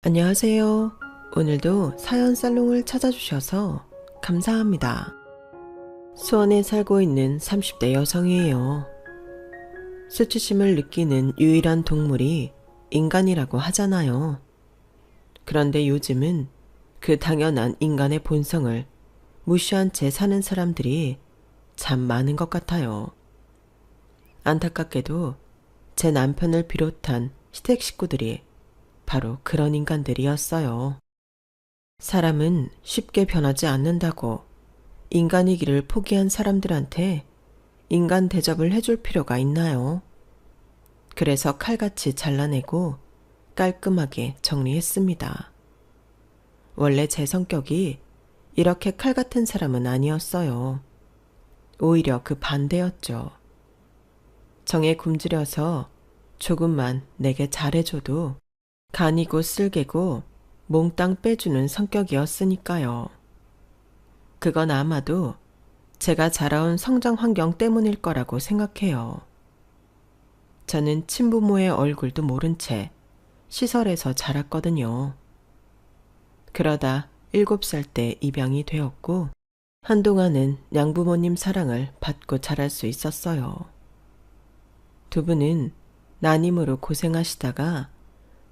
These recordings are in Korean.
안녕하세요. 오늘도 사연 살롱을 찾아주셔서 감사합니다. 수원에 살고 있는 30대 여성이에요. 수치심을 느끼는 유일한 동물이 인간이라고 하잖아요. 그런데 요즘은 그 당연한 인간의 본성을 무시한 채 사는 사람들이 참 많은 것 같아요. 안타깝게도 제 남편을 비롯한 시댁 식구들이 바로 그런 인간들이었어요. 사람은 쉽게 변하지 않는다고 인간이기를 포기한 사람들한테 인간 대접을 해줄 필요가 있나요? 그래서 칼같이 잘라내고 깔끔하게 정리했습니다. 원래 제 성격이 이렇게 칼 같은 사람은 아니었어요. 오히려 그 반대였죠. 정에 굶주려서 조금만 내게 잘해줘도 간이고 쓸개고 몽땅 빼주는 성격이었으니까요. 그건 아마도 제가 자라온 성장 환경 때문일 거라고 생각해요. 저는 친부모의 얼굴도 모른 채 시설에서 자랐거든요. 그러다 7살 때 입양이 되었고 한동안은 양부모님 사랑을 받고 자랄 수 있었어요. 두 분은 난임으로 고생하시다가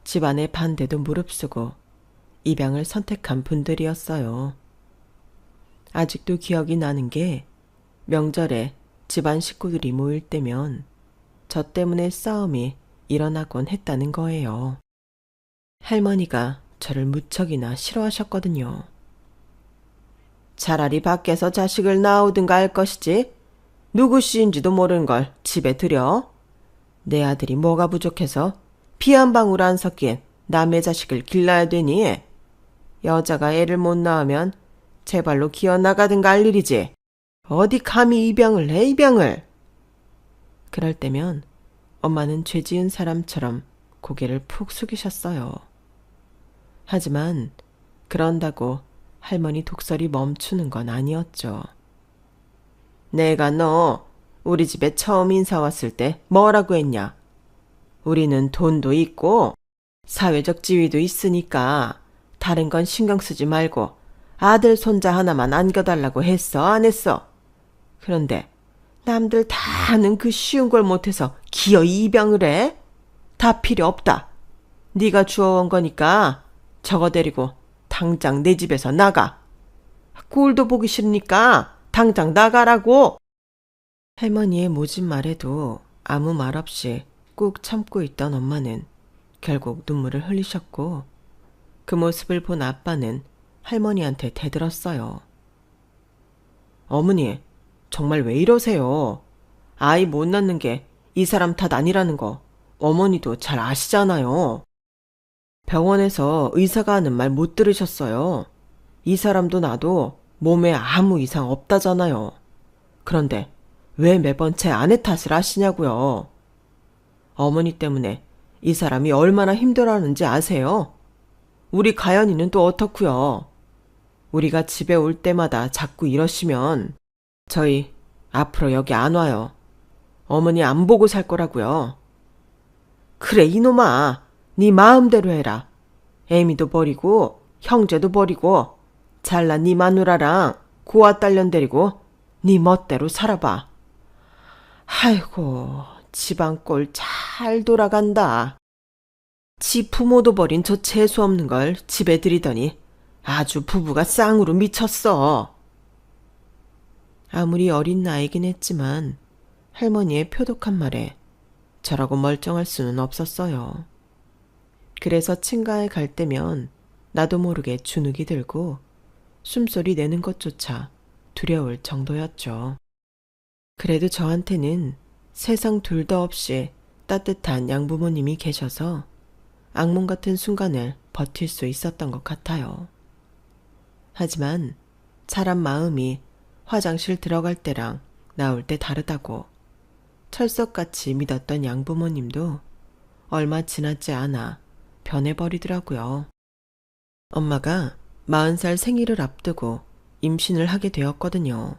집안의 반대도 무릅쓰고 입양을 선택한 분들이었어요. 아직도 기억이 나는 게 명절에 집안 식구들이 모일 때면 저 때문에 싸움이 일어나곤 했다는 거예요. 할머니가 저를 무척이나 싫어하셨거든요. 차라리 밖에서 자식을 낳으든가 할 것이지 누구 씨인지도 모르는 걸 집에 들여. 내 아들이 뭐가 부족해서 피 한 방울 안 섞인 남의 자식을 길러야 되니? 여자가 애를 못 낳으면 제발로 기어나가든가 할 일이지. 어디 감히 입양을 해, 입양을. 그럴 때면 엄마는 죄 지은 사람처럼 고개를 푹 숙이셨어요. 하지만 그런다고 할머니 독설이 멈추는 건 아니었죠. 내가 너 우리 집에 처음 인사 왔을 때 뭐라고 했냐? 우리는 돈도 있고 사회적 지위도 있으니까 다른 건 신경 쓰지 말고 아들 손자 하나만 안겨달라고 했어, 안 했어? 그런데 남들 다 아는 그 쉬운 걸 못해서 기어이 입양을 해? 다 필요 없다. 네가 주워온 거니까 저거 데리고 당장 내 집에서 나가. 꼴도 보기 싫으니까 당장 나가라고. 할머니의 모진 말에도 아무 말 없이 꾹 참고 있던 엄마는 결국 눈물을 흘리셨고 그 모습을 본 아빠는 할머니한테 대들었어요. 어머니, 정말 왜 이러세요? 아이 못 낳는 게 이 사람 탓 아니라는 거 어머니도 잘 아시잖아요. 병원에서 의사가 하는 말 못 들으셨어요. 이 사람도 나도 몸에 아무 이상 없다잖아요. 그런데 왜 매번 제 아내 탓을 하시냐고요. 어머니 때문에 이 사람이 얼마나 힘들어하는지 아세요? 우리 가연이는 또 어떻고요? 우리가 집에 올 때마다 자꾸 이러시면 저희 앞으로 여기 안 와요. 어머니 안 보고 살 거라고요. 그래 이놈아, 네 마음대로 해라. 애미도 버리고 형제도 버리고 잘난 네 마누라랑 고아 딸년 데리고 네 멋대로 살아봐. 아이고, 집안 꼴 잘 돌아간다. 지 부모도 버린 저 재수 없는 걸 집에 들이더니 아주 부부가 쌍으로 미쳤어. 아무리 어린 나이긴 했지만 할머니의 표독한 말에 저라고 멀쩡할 수는 없었어요. 그래서 친가에 갈 때면 나도 모르게 주눅이 들고 숨소리 내는 것조차 두려울 정도였죠. 그래도 저한테는 세상 둘도 없이 따뜻한 양부모님이 계셔서 악몽 같은 순간을 버틸 수 있었던 것 같아요. 하지만 사람 마음이 화장실 들어갈 때랑 나올 때 다르다고 철석같이 믿었던 양부모님도 얼마 지나지 않아 변해버리더라고요. 엄마가 40살 생일을 앞두고 임신을 하게 되었거든요.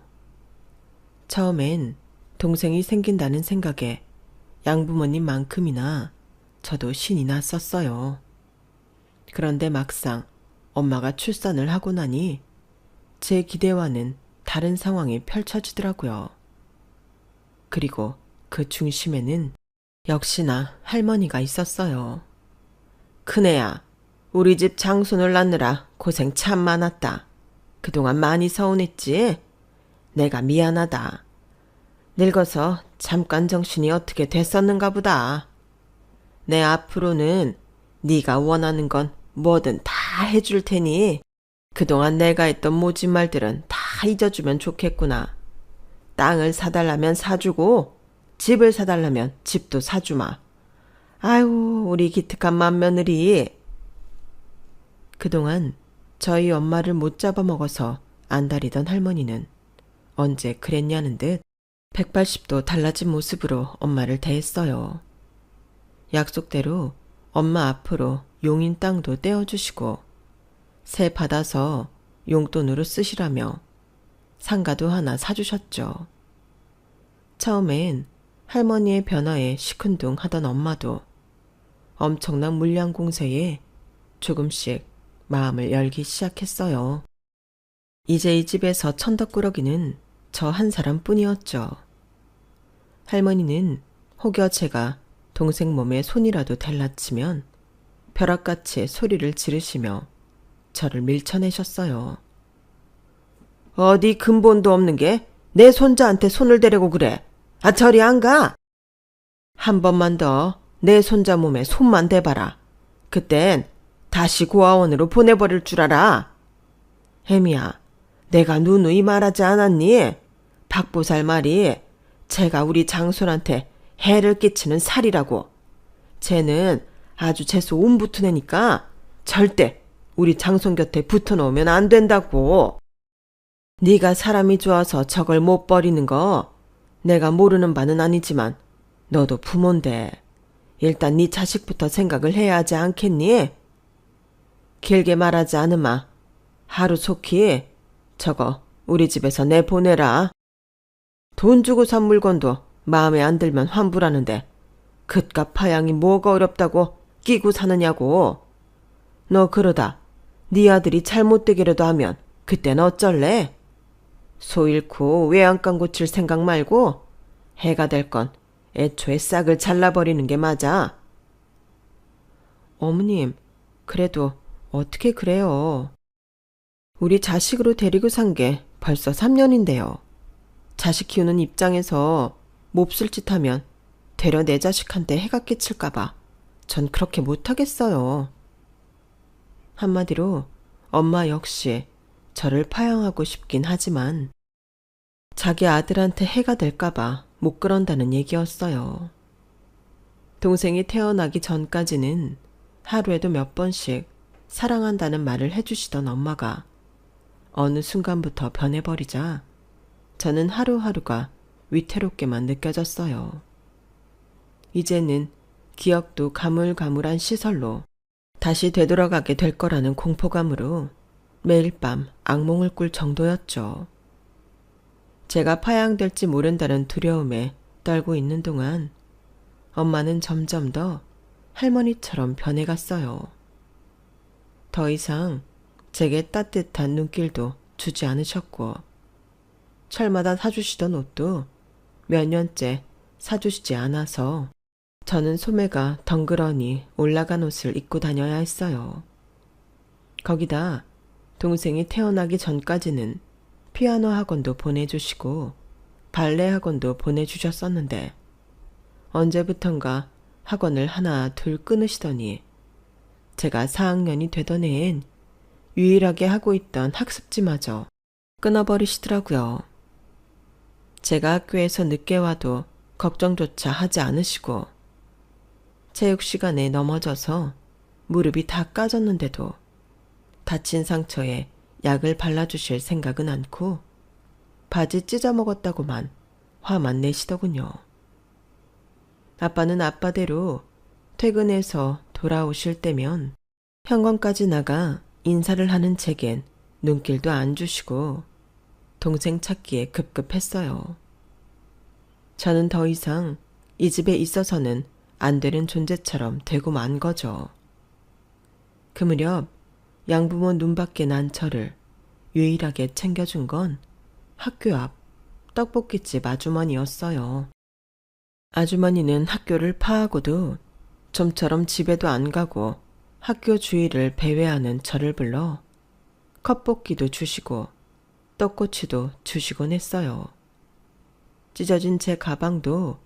처음엔 동생이 생긴다는 생각에 양부모님만큼이나 저도 신이 났었어요. 그런데 막상 엄마가 출산을 하고 나니 제 기대와는 다른 상황이 펼쳐지더라고요. 그리고 그 중심에는 역시나 할머니가 있었어요. 큰애야, 우리 집 장손을 낳느라 고생 참 많았다. 그동안 많이 서운했지? 내가 미안하다. 늙어서 잠깐 정신이 어떻게 됐었는가 보다. 내 앞으로는 네가 원하는 건 뭐든 다 해줄 테니 그동안 내가 했던 모진 말들은 다 잊어주면 좋겠구나. 땅을 사달라면 사주고 집을 사달라면 집도 사주마. 아유, 우리 기특한 맏며느리. 그동안 저희 엄마를 못 잡아먹어서 안달이던 할머니는 언제 그랬냐는 듯 180도 달라진 모습으로 엄마를 대했어요. 약속대로 엄마 앞으로 용인 땅도 떼어주시고 세 받아서 용돈으로 쓰시라며 상가도 하나 사주셨죠. 처음엔 할머니의 변화에 시큰둥하던 엄마도 엄청난 물량 공세에 조금씩 마음을 열기 시작했어요. 이제 이 집에서 천덕꾸러기는 저 한 사람뿐이었죠. 할머니는 혹여 제가 동생 몸에 손이라도 댈라치면 벼락같이 소리를 지르시며 저를 밀쳐내셨어요. 어디 근본도 없는 게 내 손자한테 손을 대려고 그래. 아, 저리 안 가. 한 번만 더 내 손자 몸에 손만 대봐라. 그땐 다시 고아원으로 보내버릴 줄 알아. 혜미야, 내가 누누이 말하지 않았니? 박보살 말이 제가 우리 장손한테 해를 끼치는 살이라고. 쟤는 아주 재수 온 붙은 애니까 절대 우리 장손 곁에 붙어놓으면 안 된다고. 네가 사람이 좋아서 저걸 못 버리는 거 내가 모르는 바는 아니지만 너도 부모인데 일단 네 자식부터 생각을 해야 하지 않겠니? 길게 말하지 않으마. 하루속히 저거 우리 집에서 내보내라. 돈 주고 산 물건도 마음에 안 들면 환불하는데 그깟 파양이 뭐가 어렵다고 끼고 사느냐고. 너 그러다 네 아들이 잘못되기라도 하면 그땐 어쩔래? 소 잃고 외양간 고칠 생각 말고 해가 될 건 애초에 싹을 잘라버리는 게 맞아. 어머님, 그래도 어떻게 그래요? 우리 자식으로 데리고 산 게 벌써 3년인데요. 자식 키우는 입장에서 몹쓸 짓 하면 되려 내 자식한테 해가 끼칠까봐 전 그렇게 못하겠어요. 한마디로 엄마 역시 저를 파양하고 싶긴 하지만 자기 아들한테 해가 될까봐 못 그런다는 얘기였어요. 동생이 태어나기 전까지는 하루에도 몇 번씩 사랑한다는 말을 해주시던 엄마가 어느 순간부터 변해버리자 저는 하루하루가 위태롭게만 느껴졌어요. 이제는 기억도 가물가물한 시설로 다시 되돌아가게 될 거라는 공포감으로 매일 밤 악몽을 꿀 정도였죠. 제가 파양될지 모른다는 두려움에 떨고 있는 동안 엄마는 점점 더 할머니처럼 변해갔어요. 더 이상 제게 따뜻한 눈길도 주지 않으셨고 철마다 사주시던 옷도 몇 년째 사주시지 않아서 저는 소매가 덩그러니 올라간 옷을 입고 다녀야 했어요. 거기다 동생이 태어나기 전까지는 피아노 학원도 보내주시고 발레 학원도 보내주셨었는데 언제부턴가 학원을 하나 둘 끊으시더니 제가 4학년이 되던 해엔 유일하게 하고 있던 학습지마저 끊어버리시더라고요. 제가 학교에서 늦게 와도 걱정조차 하지 않으시고 체육 시간에 넘어져서 무릎이 다 까졌는데도 다친 상처에 약을 발라주실 생각은 않고 바지 찢어먹었다고만 화만 내시더군요. 아빠는 아빠대로 퇴근해서 돌아오실 때면 현관까지 나가 인사를 하는 제겐 눈길도 안 주시고 동생 찾기에 급급했어요. 저는 더 이상 이 집에 있어서는 안 되는 존재처럼 되고 만 거죠. 그 무렵 양부모 눈밖에 난 저를 유일하게 챙겨준 건 학교 앞 떡볶이집 아주머니였어요. 아주머니는 학교를 파하고도 좀처럼 집에도 안 가고 학교 주위를 배회하는 저를 불러 컵볶이도 주시고 떡꼬치도 주시곤 했어요. 찢어진 제 가방도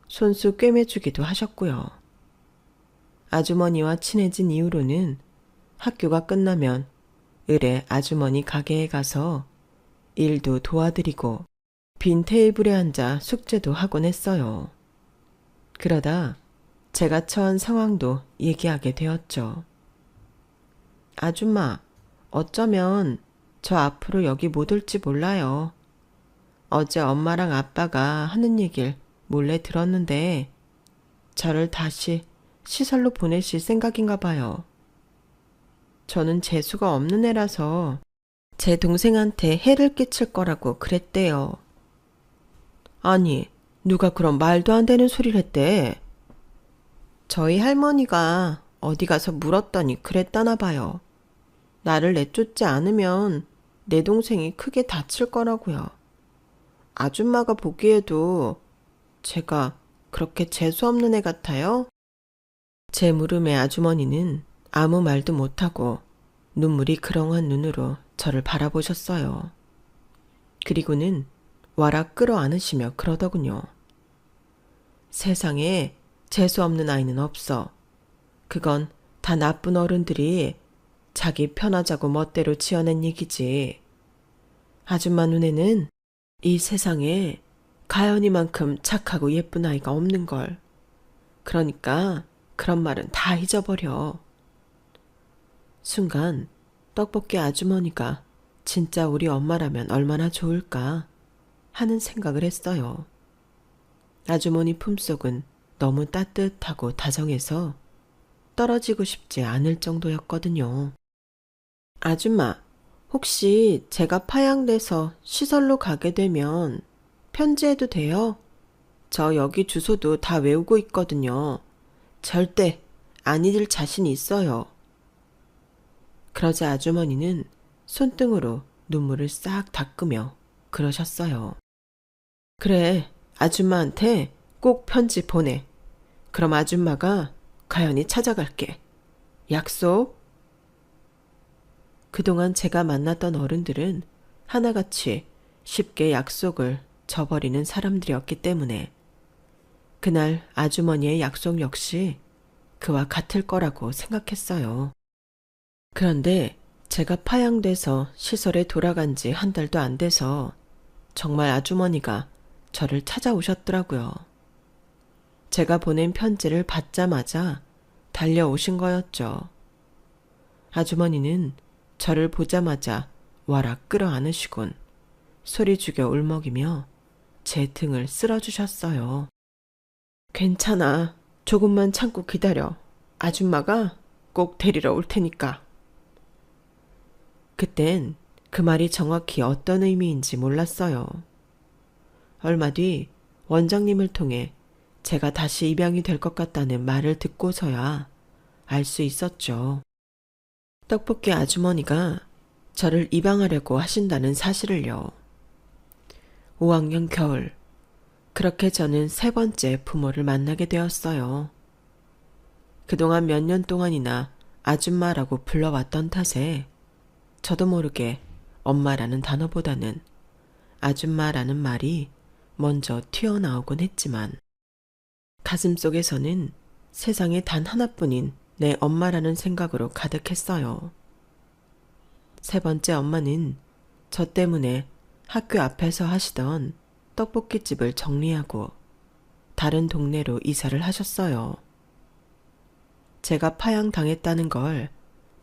손수 꿰매주기도 하셨고요. 아주머니와 친해진 이후로는 학교가 끝나면 을에 아주머니 가게에 가서 일도 도와드리고 빈 테이블에 앉아 숙제도 하곤 했어요. 그러다 제가 처한 상황도 얘기하게 되었죠. 아줌마, 어쩌면 저 앞으로 여기 못 올지 몰라요. 어제 엄마랑 아빠가 하는 얘길 몰래 들었는데 저를 다시 시설로 보내실 생각인가 봐요. 저는 재수가 없는 애라서 제 동생한테 해를 끼칠 거라고 그랬대요. 아니, 누가 그런 말도 안 되는 소리를 했대? 저희 할머니가 어디 가서 물었더니 그랬다나 봐요. 나를 내쫓지 않으면 내 동생이 크게 다칠 거라고요. 아줌마가 보기에도 제가 그렇게 재수없는 애 같아요? 제 물음에 아주머니는 아무 말도 못하고 눈물이 그렁한 눈으로 저를 바라보셨어요. 그리고는 와락 끌어안으시며 그러더군요. 세상에 재수없는 아이는 없어. 그건 다 나쁜 어른들이 자기 편하자고 멋대로 지어낸 얘기지. 아줌마 눈에는 이 세상에 가연이만큼 착하고 예쁜 아이가 없는걸. 그러니까 그런 말은 다 잊어버려. 순간 떡볶이 아주머니가 진짜 우리 엄마라면 얼마나 좋을까 하는 생각을 했어요. 아주머니 품속은 너무 따뜻하고 다정해서 떨어지고 싶지 않을 정도였거든요. 아줌마, 혹시 제가 파양돼서 시설로 가게 되면 편지해도 돼요? 저 여기 주소도 다 외우고 있거든요. 절대 안 잊을 자신이 있어요. 그러자 아주머니는 손등으로 눈물을 싹 닦으며 그러셨어요. 그래, 아줌마한테 꼭 편지 보내. 그럼 아줌마가 가연히 찾아갈게. 약속? 그동안 제가 만났던 어른들은 하나같이 쉽게 약속을 저버리는 사람들이었기 때문에 그날 아주머니의 약속 역시 그와 같을 거라고 생각했어요. 그런데 제가 파양돼서 시설에 돌아간 지 한 달도 안 돼서 정말 아주머니가 저를 찾아오셨더라고요. 제가 보낸 편지를 받자마자 달려오신 거였죠. 아주머니는 저를 보자마자 와락 끌어안으시곤 소리 죽여 울먹이며 제 등을 쓸어주셨어요. 괜찮아. 조금만 참고 기다려. 아줌마가 꼭 데리러 올 테니까. 그땐 그 말이 정확히 어떤 의미인지 몰랐어요. 얼마 뒤 원장님을 통해 제가 다시 입양이 될 것 같다는 말을 듣고서야 알 수 있었죠. 떡볶이 아주머니가 저를 입양하려고 하신다는 사실을요. 5학년 겨울, 그렇게 저는 세 번째 부모를 만나게 되었어요. 그동안 몇 년 동안이나 아줌마라고 불러왔던 탓에 저도 모르게 엄마라는 단어보다는 아줌마라는 말이 먼저 튀어나오곤 했지만 가슴속에서는 세상에 단 하나뿐인 내 엄마라는 생각으로 가득했어요. 세 번째 엄마는 저 때문에 학교 앞에서 하시던 떡볶이집을 정리하고 다른 동네로 이사를 하셨어요. 제가 파양당했다는 걸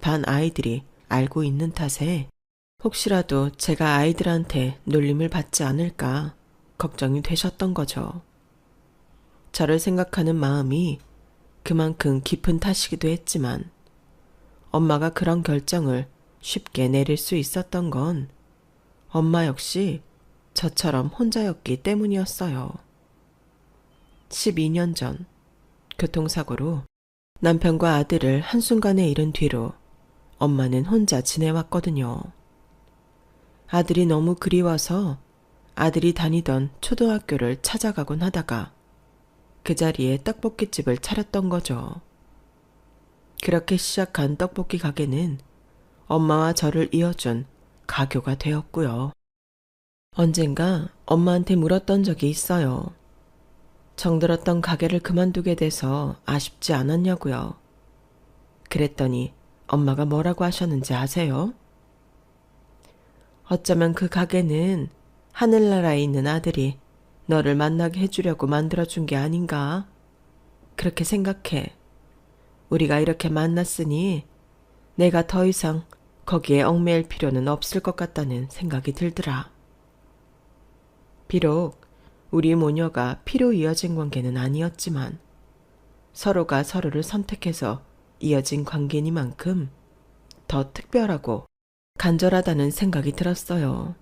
반 아이들이 알고 있는 탓에 혹시라도 제가 아이들한테 놀림을 받지 않을까 걱정이 되셨던 거죠. 저를 생각하는 마음이 그만큼 깊은 탓이기도 했지만 엄마가 그런 결정을 쉽게 내릴 수 있었던 건 엄마 역시 저처럼 혼자였기 때문이었어요. 12년 전 교통사고로 남편과 아들을 한순간에 잃은 뒤로 엄마는 혼자 지내왔거든요. 아들이 너무 그리워서 아들이 다니던 초등학교를 찾아가곤 하다가 그 자리에 떡볶이집을 차렸던 거죠. 그렇게 시작한 떡볶이 가게는 엄마와 저를 이어준 가교가 되었고요. 언젠가 엄마한테 물었던 적이 있어요. 정들었던 가게를 그만두게 돼서 아쉽지 않았냐고요. 그랬더니 엄마가 뭐라고 하셨는지 아세요? 어쩌면 그 가게는 하늘나라에 있는 아들이 너를 만나게 해주려고 만들어준 게 아닌가? 그렇게 생각해. 우리가 이렇게 만났으니 내가 더 이상 거기에 얽매일 필요는 없을 것 같다는 생각이 들더라. 비록 우리 모녀가 피로 이어진 관계는 아니었지만 서로가 서로를 선택해서 이어진 관계니만큼 더 특별하고 간절하다는 생각이 들었어요.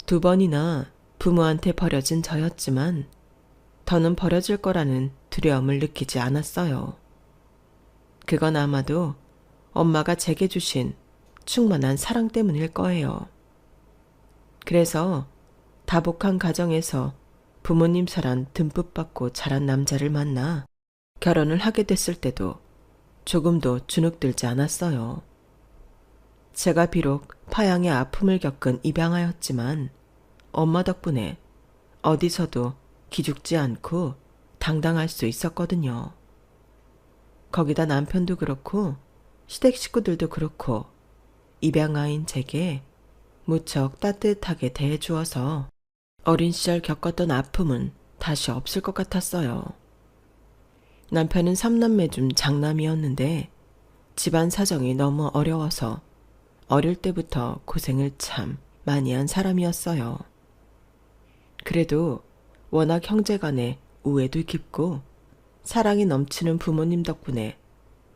2번이나 부모한테 버려진 저였지만 더는 버려질 거라는 두려움을 느끼지 않았어요. 그건 아마도 엄마가 제게 주신 충만한 사랑 때문일 거예요. 그래서 다복한 가정에서 부모님 사랑 듬뿍 받고 자란 남자를 만나 결혼을 하게 됐을 때도 조금도 주눅들지 않았어요. 제가 비록 파양의 아픔을 겪은 입양아였지만 엄마 덕분에 어디서도 기죽지 않고 당당할 수 있었거든요. 거기다 남편도 그렇고 시댁 식구들도 그렇고 입양아인 제게 무척 따뜻하게 대해주어서 어린 시절 겪었던 아픔은 다시 없을 것 같았어요. 남편은 3남매 중 장남이었는데 집안 사정이 너무 어려워서 어릴 때부터 고생을 참 많이 한 사람이었어요. 그래도 워낙 형제간의 우애도 깊고 사랑이 넘치는 부모님 덕분에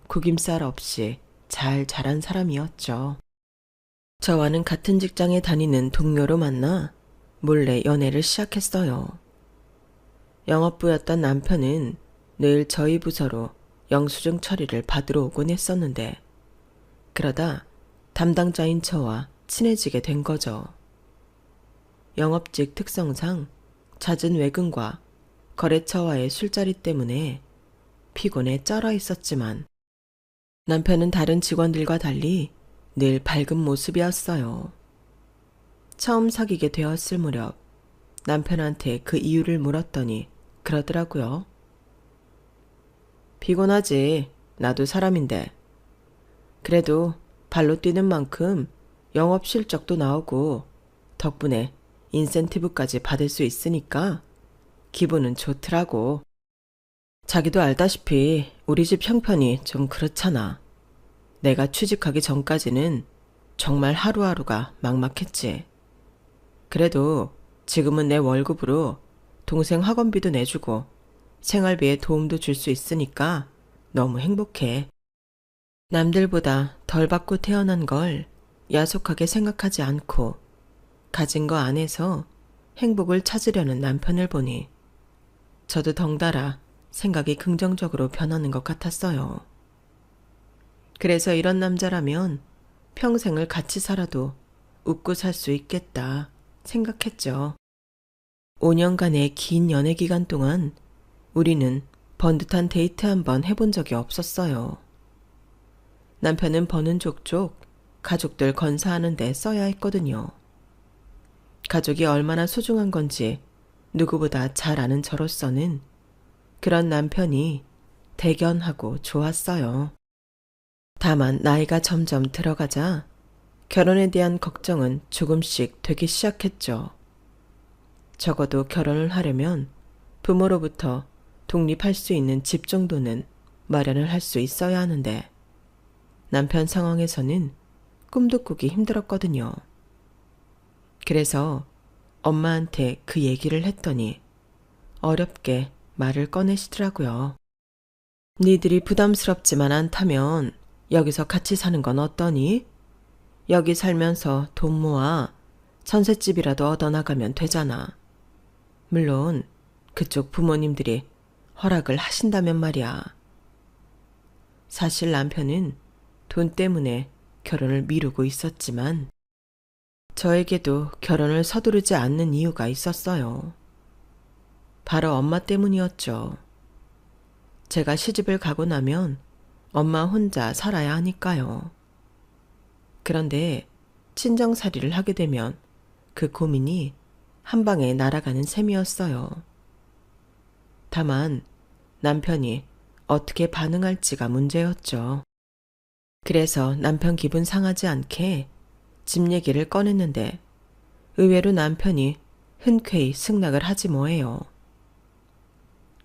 구김살 없이 잘 자란 사람이었죠. 저와는 같은 직장에 다니는 동료로 만나 몰래 연애를 시작했어요. 영업부였던 남편은 늘 저희 부서로 영수증 처리를 받으러 오곤 했었는데 그러다 담당자인 저와 친해지게 된 거죠. 영업직 특성상 잦은 외근과 거래처와의 술자리 때문에 피곤에 쩔어 있었지만 남편은 다른 직원들과 달리 늘 밝은 모습이었어요. 처음 사귀게 되었을 무렵 남편한테 그 이유를 물었더니 그러더라고요. 피곤하지. 나도 사람인데. 그래도 발로 뛰는 만큼 영업 실적도 나오고 덕분에 인센티브까지 받을 수 있으니까 기분은 좋더라고. 자기도 알다시피 우리 집 형편이 좀 그렇잖아. 내가 취직하기 전까지는 정말 하루하루가 막막했지. 그래도 지금은 내 월급으로 동생 학원비도 내주고 생활비에 도움도 줄 수 있으니까 너무 행복해. 남들보다 덜 받고 태어난 걸 야속하게 생각하지 않고 가진 거 안에서 행복을 찾으려는 남편을 보니 저도 덩달아 생각이 긍정적으로 변하는 것 같았어요. 그래서 이런 남자라면 평생을 같이 살아도 웃고 살 수 있겠다 생각했죠. 5년간의 긴 연애 기간 동안 우리는 번듯한 데이트 한번 해본 적이 없었어요. 남편은 버는 족족 가족들 건사하는 데 써야 했거든요. 가족이 얼마나 소중한 건지 누구보다 잘 아는 저로서는 그런 남편이 대견하고 좋았어요. 다만 나이가 점점 들어가자 결혼에 대한 걱정은 조금씩 되기 시작했죠. 적어도 결혼을 하려면 부모로부터 독립할 수 있는 집 정도는 마련을 할 수 있어야 하는데 남편 상황에서는 꿈도 꾸기 힘들었거든요. 그래서 엄마한테 그 얘기를 했더니 어렵게 말을 꺼내시더라고요. 니들이 부담스럽지만 않다면 여기서 같이 사는 건 어떠니? 여기 살면서 돈 모아 전셋집이라도 얻어나가면 되잖아. 물론 그쪽 부모님들이 허락을 하신다면 말이야. 사실 남편은 돈 때문에 결혼을 미루고 있었지만 저에게도 결혼을 서두르지 않는 이유가 있었어요. 바로 엄마 때문이었죠. 제가 시집을 가고 나면 엄마 혼자 살아야 하니까요. 그런데 친정살이를 하게 되면 그 고민이 한 방에 날아가는 셈이었어요. 다만 남편이 어떻게 반응할지가 문제였죠. 그래서 남편 기분 상하지 않게 집 얘기를 꺼냈는데 의외로 남편이 흔쾌히 승낙을 하지 뭐해요.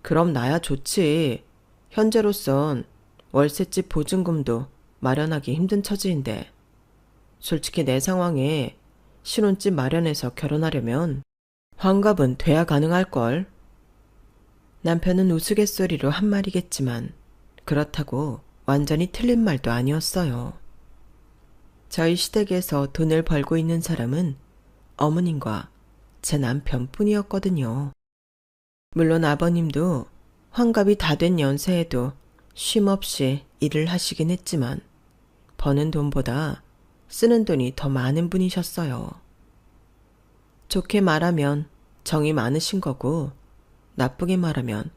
그럼 나야 좋지. 현재로선 월세집 보증금도 마련하기 힘든 처지인데 솔직히 내 상황에 신혼집 마련해서 결혼하려면 환갑은 돼야 가능할걸. 남편은 우스갯소리로 한 말이겠지만 그렇다고 완전히 틀린 말도 아니었어요. 저희 시댁에서 돈을 벌고 있는 사람은 어머님과 제 남편뿐이었거든요. 물론 아버님도 환갑이 다 된 연세에도 쉼없이 일을 하시긴 했지만 버는 돈보다 쓰는 돈이 더 많은 분이셨어요. 좋게 말하면 정이 많으신 거고 나쁘게 말하면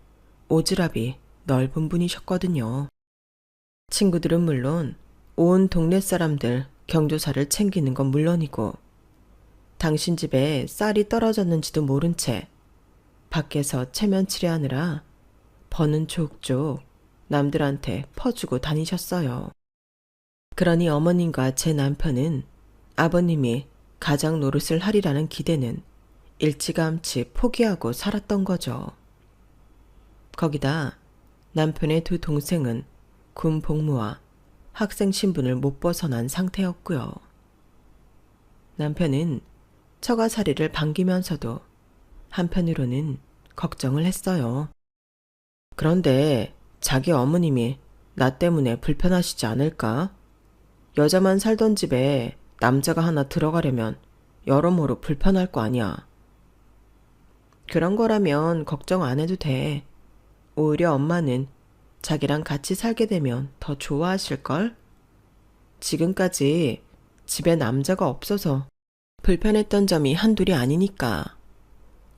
오지랖이 넓은 분이셨거든요. 친구들은 물론 온 동네 사람들 경조사를 챙기는 건 물론이고 당신 집에 쌀이 떨어졌는지도 모른 채 밖에서 체면치레하느라 버는 족족 남들한테 퍼주고 다니셨어요. 그러니 어머님과 제 남편은 아버님이 가장 노릇을 하리라는 기대는 일찌감치 포기하고 살았던 거죠. 거기다 남편의 두 동생은 군 복무와 학생 신분을 못 벗어난 상태였고요. 남편은 처가살이를 반기면서도 한편으로는 걱정을 했어요. 그런데 자기 어머님이 나 때문에 불편하시지 않을까? 여자만 살던 집에 남자가 하나 들어가려면 여러모로 불편할 거 아니야. 그런 거라면 걱정 안 해도 돼. 오히려 엄마는 자기랑 같이 살게 되면 더 좋아하실걸? 지금까지 집에 남자가 없어서 불편했던 점이 한둘이 아니니까.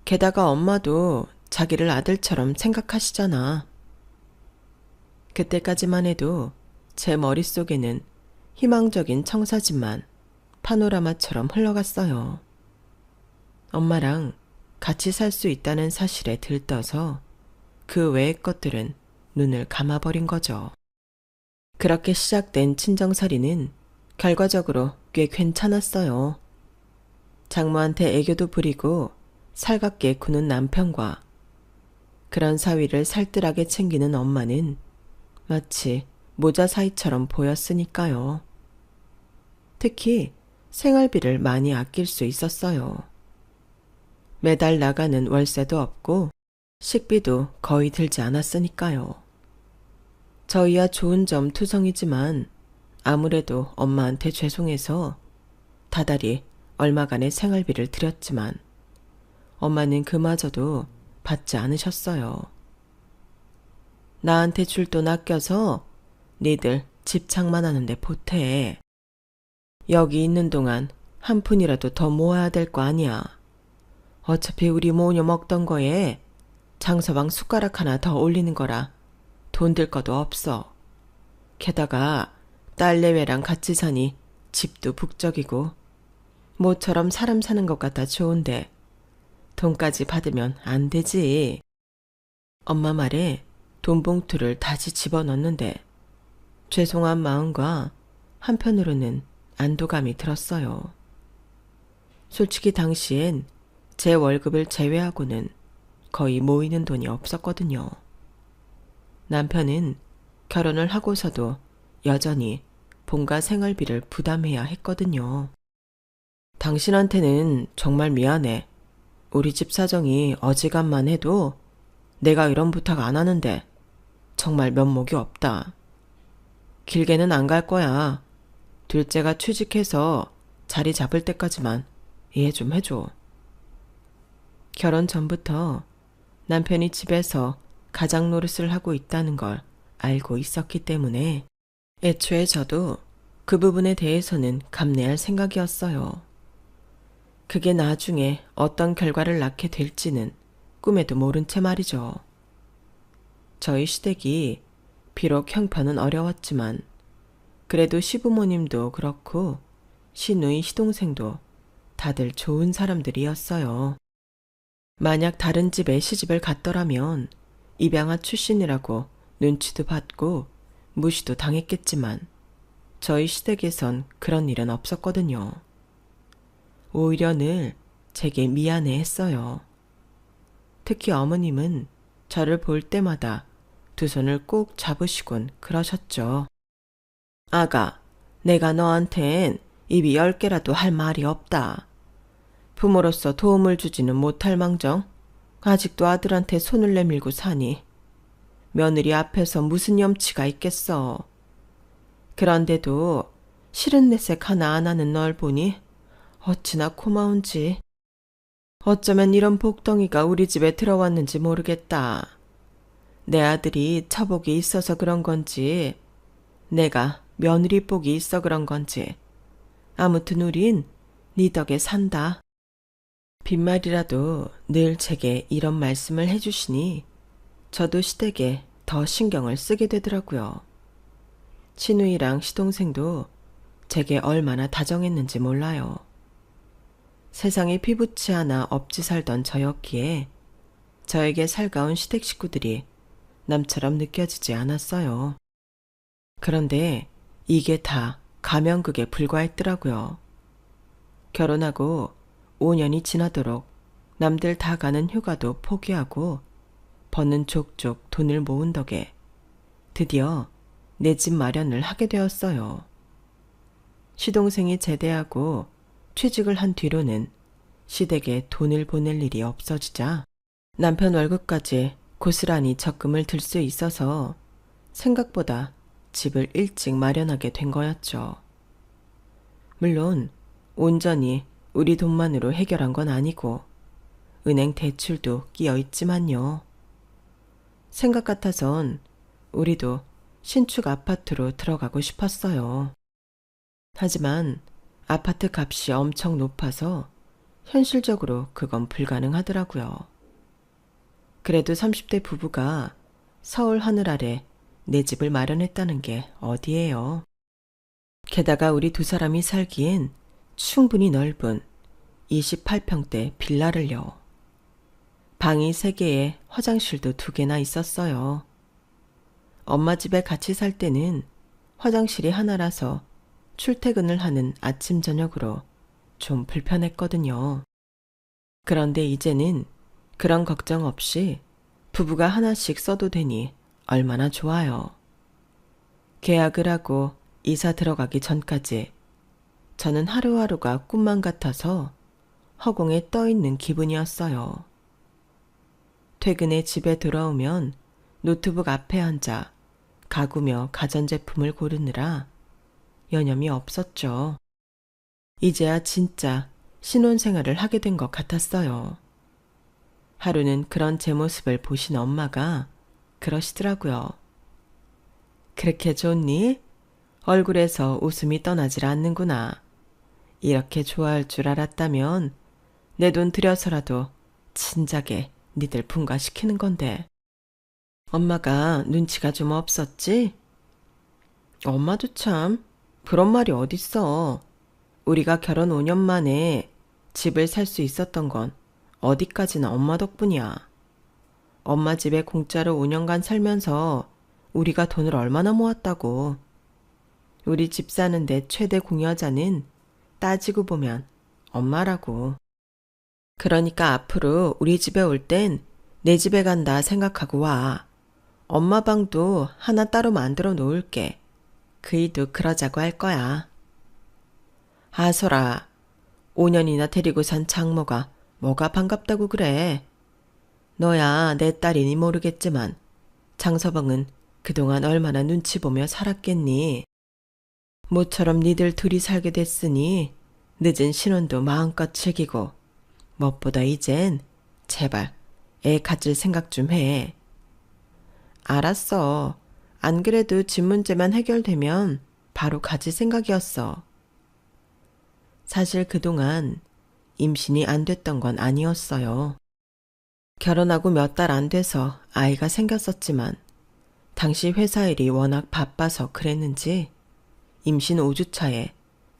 게다가 엄마도 자기를 아들처럼 생각하시잖아. 그때까지만 해도 제 머릿속에는 희망적인 청사진만 파노라마처럼 흘러갔어요. 엄마랑 같이 살 수 있다는 사실에 들떠서 그 외의 것들은 눈을 감아버린 거죠. 그렇게 시작된 친정살이는 결과적으로 꽤 괜찮았어요. 장모한테 애교도 부리고 살갑게 구는 남편과 그런 사위를 살뜰하게 챙기는 엄마는 마치 모자 사이처럼 보였으니까요. 특히 생활비를 많이 아낄 수 있었어요. 매달 나가는 월세도 없고 식비도 거의 들지 않았으니까요. 저희야 좋은 점 투성이지만 아무래도 엄마한테 죄송해서 다달이 얼마간의 생활비를 드렸지만 엄마는 그마저도 받지 않으셨어요. 나한테 줄 돈 아껴서 니들 집착만 하는데 보태. 여기 있는 동안 한 푼이라도 더 모아야 될 거 아니야. 어차피 우리 모녀 먹던 거에 장서방 숟가락 하나 더 올리는 거라 돈 들 것도 없어. 게다가 딸내외랑 같이 사니 집도 북적이고 모처럼 사람 사는 것 같아 좋은데 돈까지 받으면 안 되지. 엄마 말에 돈 봉투를 다시 집어넣는데 죄송한 마음과 한편으로는 안도감이 들었어요. 솔직히 당시엔 제 월급을 제외하고는 거의 모이는 돈이 없었거든요. 남편은 결혼을 하고서도 여전히 본가 생활비를 부담해야 했거든요. 당신한테는 정말 미안해. 우리 집 사정이 어지간만 해도 내가 이런 부탁 안 하는데 정말 면목이 없다. 길게는 안 갈 거야. 둘째가 취직해서 자리 잡을 때까지만 이해 좀 해줘. 결혼 전부터 남편이 집에서 가장 노릇을 하고 있다는 걸 알고 있었기 때문에 애초에 저도 그 부분에 대해서는 감내할 생각이었어요. 그게 나중에 어떤 결과를 낳게 될지는 꿈에도 모른 채 말이죠. 저희 시댁이 비록 형편은 어려웠지만 그래도 시부모님도 그렇고 시누이 시동생도 다들 좋은 사람들이었어요. 만약 다른 집에 시집을 갔더라면 입양아 출신이라고 눈치도 받고 무시도 당했겠지만 저희 시댁에선 그런 일은 없었거든요. 오히려 늘 제게 미안해 했어요. 특히 어머님은 저를 볼 때마다 두 손을 꼭 잡으시곤 그러셨죠. 아가, 내가 너한텐 입이 10개라도 할 말이 없다. 부모로서 도움을 주지는 못할 망정 아직도 아들한테 손을 내밀고 사니 며느리 앞에서 무슨 염치가 있겠어. 그런데도 싫은 내색 하나 안 하는 널 보니 어찌나 고마운지. 어쩌면 이런 복덩이가 우리 집에 들어왔는지 모르겠다. 내 아들이 처복이 있어서 그런 건지 내가 며느리 복이 있어 그런 건지 아무튼 우린 네 덕에 산다. 빈말이라도 늘 제게 이런 말씀을 해주시니 저도 시댁에 더 신경을 쓰게 되더라고요. 시누이랑 시동생도 제게 얼마나 다정했는지 몰라요. 세상에 피부치 하나 없이 살던 저였기에 저에게 살가운 시댁 식구들이 남처럼 느껴지지 않았어요. 그런데 이게 다 가면극에 불과했더라고요. 결혼하고 5년이 지나도록 남들 다 가는 휴가도 포기하고 버는 족족 돈을 모은 덕에 드디어 내 집 마련을 하게 되었어요. 시동생이 제대하고 취직을 한 뒤로는 시댁에 돈을 보낼 일이 없어지자 남편 월급까지 고스란히 적금을 들 수 있어서 생각보다 집을 일찍 마련하게 된 거였죠. 물론 온전히 우리 돈만으로 해결한 건 아니고 은행 대출도 끼어 있지만요. 생각 같아선 우리도 신축 아파트로 들어가고 싶었어요. 하지만 아파트 값이 엄청 높아서 현실적으로 그건 불가능하더라고요. 그래도 30대 부부가 서울 하늘 아래 내 집을 마련했다는 게 어디예요. 게다가 우리 두 사람이 살기엔 충분히 넓은 28평대 빌라를요. 방이 3개에 화장실도 2개나 있었어요. 엄마 집에 같이 살 때는 화장실이 하나라서 출퇴근을 하는 아침 저녁으로 좀 불편했거든요. 그런데 이제는 그런 걱정 없이 부부가 하나씩 써도 되니 얼마나 좋아요. 계약을 하고 이사 들어가기 전까지 저는 하루하루가 꿈만 같아서 허공에 떠있는 기분이었어요. 퇴근해 집에 돌아오면 노트북 앞에 앉아 가구며 가전제품을 고르느라 여념이 없었죠. 이제야 진짜 신혼생활을 하게 된 것 같았어요. 하루는 그런 제 모습을 보신 엄마가 그러시더라고요. 그렇게 좋니? 얼굴에서 웃음이 떠나질 않는구나. 이렇게 좋아할 줄 알았다면 내 돈 들여서라도 진작에 니들 분가시키는 건데. 엄마가 눈치가 좀 없었지? 엄마도 참 그런 말이 어딨어. 우리가 결혼 5년 만에 집을 살 수 있었던 건 어디까지나 엄마 덕분이야. 엄마 집에 공짜로 5년간 살면서 우리가 돈을 얼마나 모았다고. 우리 집 사는데 최대 공여자는 따지고 보면 엄마라고. 그러니까 앞으로 우리 집에 올 땐 내 집에 간다 생각하고 와. 엄마 방도 하나 따로 만들어 놓을게. 그이도 그러자고 할 거야. 아소라, 5년이나 데리고 산 장모가 뭐가 반갑다고 그래. 너야 내 딸이니 모르겠지만 장서방은 그동안 얼마나 눈치 보며 살았겠니. 모처럼 니들 둘이 살게 됐으니 늦은 신혼도 마음껏 즐기고 무엇보다 이젠 제발 애 가질 생각 좀 해. 알았어. 안 그래도 집 문제만 해결되면 바로 가질 생각이었어. 사실 그동안 임신이 안 됐던 건 아니었어요. 결혼하고 몇 달 안 돼서 아이가 생겼었지만 당시 회사 일이 워낙 바빠서 그랬는지 임신 5주 차에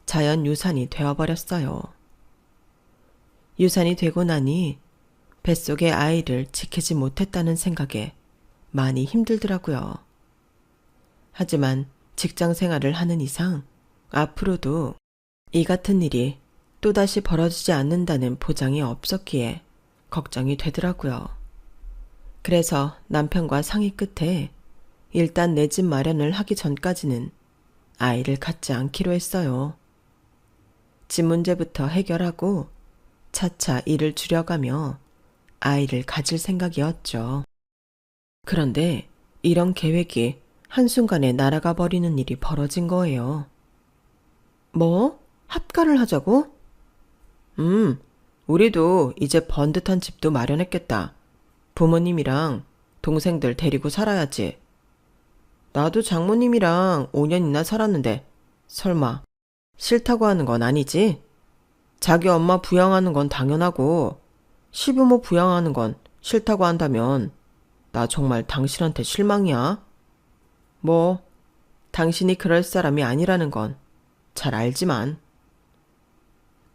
자연 유산이 되어버렸어요. 유산이 되고 나니 뱃속의 아이를 지키지 못했다는 생각에 많이 힘들더라고요. 하지만 직장 생활을 하는 이상 앞으로도 이 같은 일이 또다시 벌어지지 않는다는 보장이 없었기에 걱정이 되더라고요. 그래서 남편과 상의 끝에 일단 내 집 마련을 하기 전까지는 아이를 갖지 않기로 했어요. 집 문제부터 해결하고 차차 일을 줄여가며 아이를 가질 생각이었죠. 그런데 이런 계획이 한순간에 날아가 버리는 일이 벌어진 거예요. 뭐? 합가를 하자고? 우리도 이제 번듯한 집도 마련했겠다. 부모님이랑 동생들 데리고 살아야지. 나도 장모님이랑 5년이나 살았는데 설마 싫다고 하는 건 아니지? 자기 엄마 부양하는 건 당연하고 시부모 부양하는 건 싫다고 한다면 나 정말 당신한테 실망이야. 뭐 당신이 그럴 사람이 아니라는 건 잘 알지만.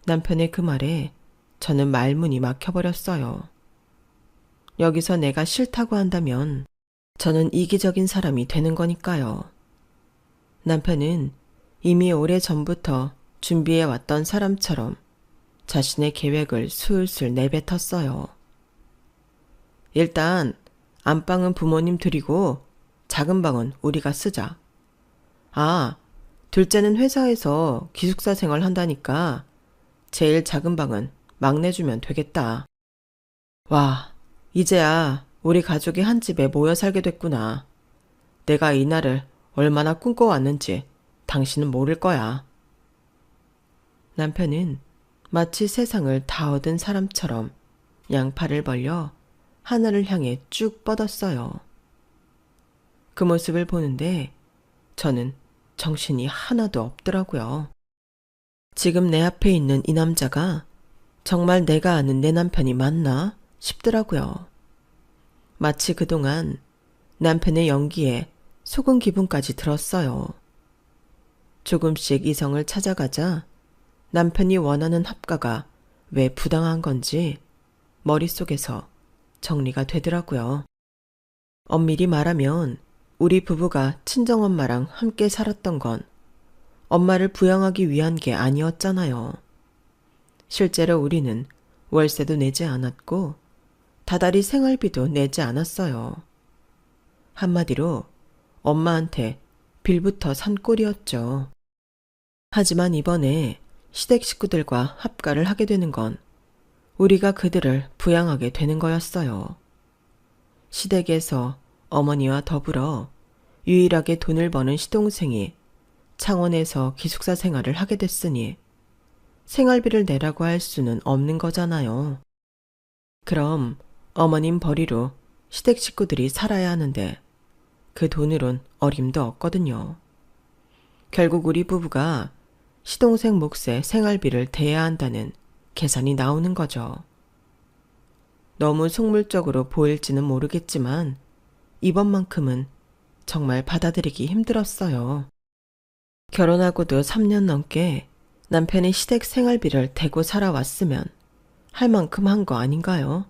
남편의 그 말에 저는 말문이 막혀버렸어요. 여기서 내가 싫다고 한다면 저는 이기적인 사람이 되는 거니까요. 남편은 이미 오래전부터 준비해왔던 사람처럼 자신의 계획을 술술 내뱉었어요. 일단 안방은 부모님 드리고 작은 방은 우리가 쓰자. 아, 둘째는 회사에서 기숙사 생활 한다니까 제일 작은 방은 막내 주면 되겠다. 와, 이제야 우리 가족이 한 집에 모여 살게 됐구나. 내가 이 날을 얼마나 꿈꿔왔는지 당신은 모를 거야. 남편은 마치 세상을 다 얻은 사람처럼 양팔을 벌려 하늘을 향해 쭉 뻗었어요. 그 모습을 보는데 저는 정신이 하나도 없더라고요. 지금 내 앞에 있는 이 남자가 정말 내가 아는 내 남편이 맞나 싶더라고요. 마치 그동안 남편의 연기에 속은 기분까지 들었어요. 조금씩 이성을 찾아가자 남편이 원하는 합가가 왜 부당한 건지 머릿속에서 정리가 되더라고요. 엄밀히 말하면 우리 부부가 친정엄마랑 함께 살았던 건 엄마를 부양하기 위한 게 아니었잖아요. 실제로 우리는 월세도 내지 않았고 다달이 생활비도 내지 않았어요. 한마디로 엄마한테 빌부터 산 꼴이었죠. 하지만 이번에 시댁 식구들과 합가를 하게 되는 건 우리가 그들을 부양하게 되는 거였어요. 시댁에서 어머니와 더불어 유일하게 돈을 버는 시동생이 창원에서 기숙사 생활을 하게 됐으니 생활비를 내라고 할 수는 없는 거잖아요. 그럼 어머님 벌이로 시댁 식구들이 살아야 하는데 그 돈으론 어림도 없거든요. 결국 우리 부부가 시동생 몫의 생활비를 대야 한다는 계산이 나오는 거죠. 너무 속물적으로 보일지는 모르겠지만 이번만큼은 정말 받아들이기 힘들었어요. 결혼하고도 3년 넘게 남편이 시댁 생활비를 대고 살아왔으면 할 만큼 한 거 아닌가요?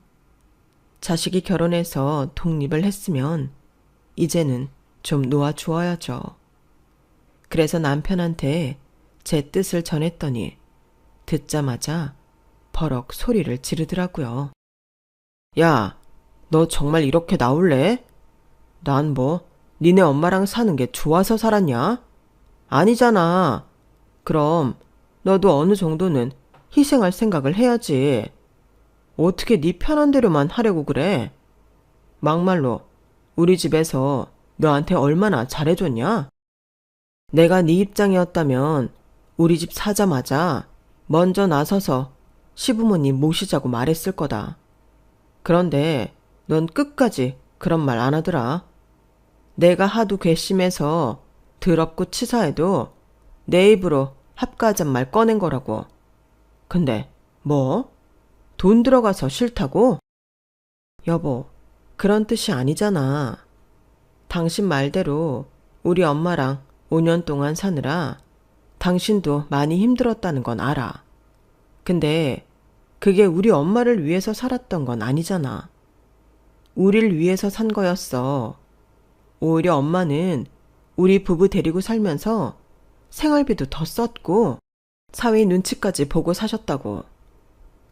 자식이 결혼해서 독립을 했으면 이제는 좀 놓아주어야죠. 그래서 남편한테 제 뜻을 전했더니 듣자마자 버럭 소리를 지르더라고요. 야, 너 정말 이렇게 나올래? 난 뭐 니네 엄마랑 사는 게 좋아서 살았냐? 아니잖아. 그럼 너도 어느 정도는 희생할 생각을 해야지. 어떻게 네 편한 대로만 하려고 그래? 막말로 우리 집에서 너한테 얼마나 잘해줬냐? 내가 네 입장이었다면 우리 집 사자마자 먼저 나서서 시부모님 모시자고 말했을 거다. 그런데 넌 끝까지 그런 말 안 하더라. 내가 하도 괘씸해서 더럽고 치사해도 내 입으로 합가하잔 말 꺼낸 거라고. 근데 뭐? 돈 들어가서 싫다고? 여보, 그런 뜻이 아니잖아. 당신 말대로 우리 엄마랑 5년 동안 사느라 당신도 많이 힘들었다는 건 알아. 근데 그게 우리 엄마를 위해서 살았던 건 아니잖아. 우릴 위해서 산 거였어. 오히려 엄마는 우리 부부 데리고 살면서 생활비도 더 썼고 사위 눈치까지 보고 사셨다고.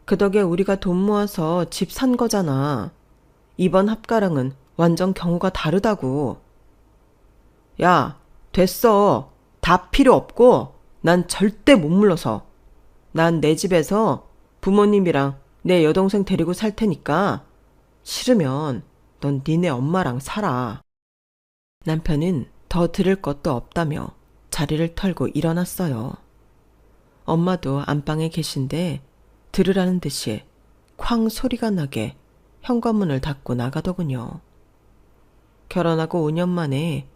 그 덕에 우리가 돈 모아서 집 산 거잖아. 이번 합가랑은 완전 경우가 다르다고. 야, 됐어. 다 필요 없고 난 절대 못 물러서. 난 내 집에서 부모님이랑 내 여동생 데리고 살 테니까 싫으면 넌 니네 엄마랑 살아. 남편은 더 들을 것도 없다며 자리를 털고 일어났어요. 엄마도 안방에 계신데 들으라는 듯이 쾅 소리가 나게 현관문을 닫고 나가더군요. 결혼하고 5년 만에